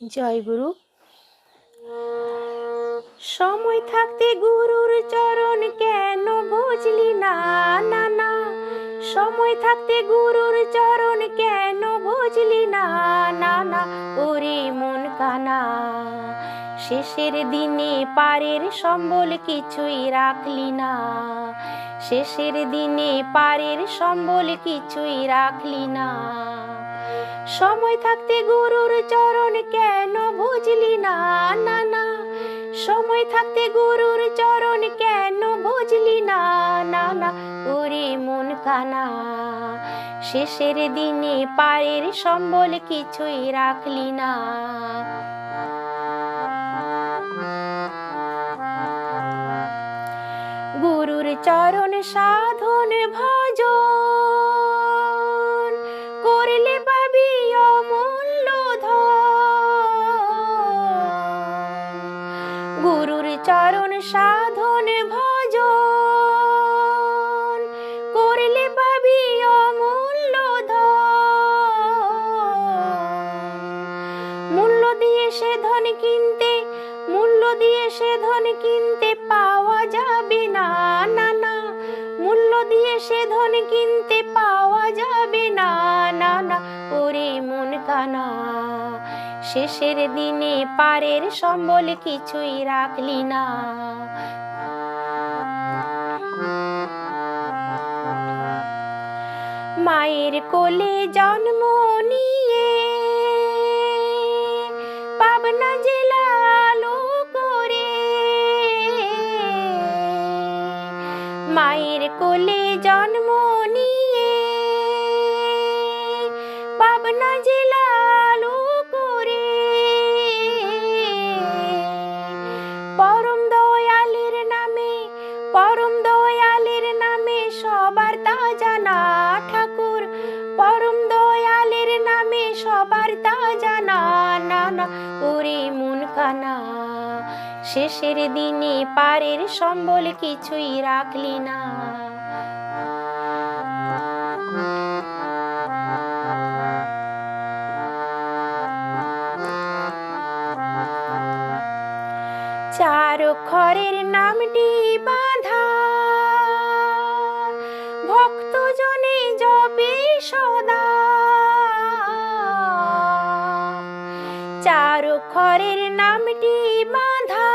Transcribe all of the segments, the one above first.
জয় গুরু। সময় থাকতে গুরুর চরণ কেন বুঝলি না? না না, সময় থাকতে গুরুর চরণ কেন বুঝলি না? না না, ওরে মন কানা, শেষের দিনে পারের সম্বল কিছুই রাখলি না। শেষের দিনে পারের সম্বল কিছুই রাখলি না। সময় থাকতে গুরুর চরণ কেন বুঝলি না? না না, সময় থাকতে গুরুর চরণ কেন বুঝলি না? না না, ওরে মন কানা, শেষের দিনে পারের সম্বল কিছুই রাখলি না। গুরুর চরণ সাধন ভজন করলে পাবি অমূল্য ধন। গুরুর চরণ সাধন ভজন করলে পাবি অমূল্য ধন। মূল্য দিয়ে সে ধন কিনতে, মূল্য দিয়ে সে ধন কিনতে পাওয়া যাবে না। না না, মূল্য দিয়ে সে ধন কিনতে পাওয়া যাবে না। না না, ওরে মন কানা, শেষের দিনে পারের সম্বল কিছুই রাখলি না। মায়ের কোলে জন্ম নিয়ে পাবনা জেলা আলো করে, মায়ের কোলে জন্ম নিয়ে পাবনা জেলা আলো করে, পরম দয়ালের নামে, পরম দয়ালের নামে সবার তা জানা ঠাকুর। পরম দয়ালের নামে সবার তা জানা। না না, ওরে মন কানা, শেষের দিনে পারের সম্বল কিছুই রাখলি না। চার অক্ষরের নামটি বাঁধা ভক্ত জনে জপে সদা। চার অক্ষরের নামটি বাঁধা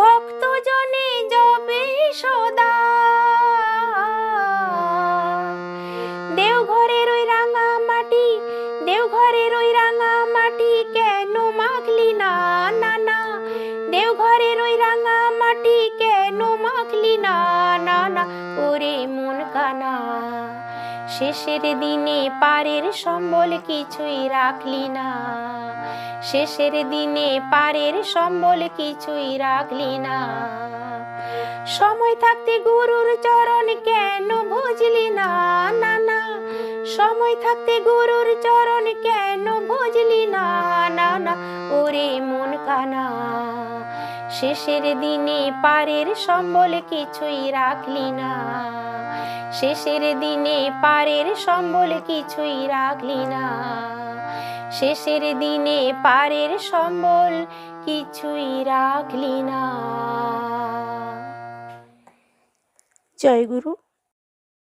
ভক্ত জনে জপে সদা। দেওঘরের ওই রাঙা মাটি, দেওঘরের ওই রাঙা মাটি কেন মাখলি না? না না, দেওঘরের ওই রাঙা মাটি কেন মাখলি না? না না, ওরে মন কানা, শেষের দিনে পারের সম্বল কিছুই রাখলি না। শেষের দিনে পারের সম্বল কিছুই রাখলি না। সময় থাকতে গুরুর চরণ কেন বুঝলি না? না না, সময় থাকতে গুরুর চরণ কেন বুঝলি না? না না, ওরে মন কানা, শেষের দিনে পারের সম্বল কিছুই রাখলি না। শেষের দিনে পারের সম্বল কিছুই রাখলি না। শেষের দিনে পারের সম্বল কিছুই রাখলি না। জয় গুরু।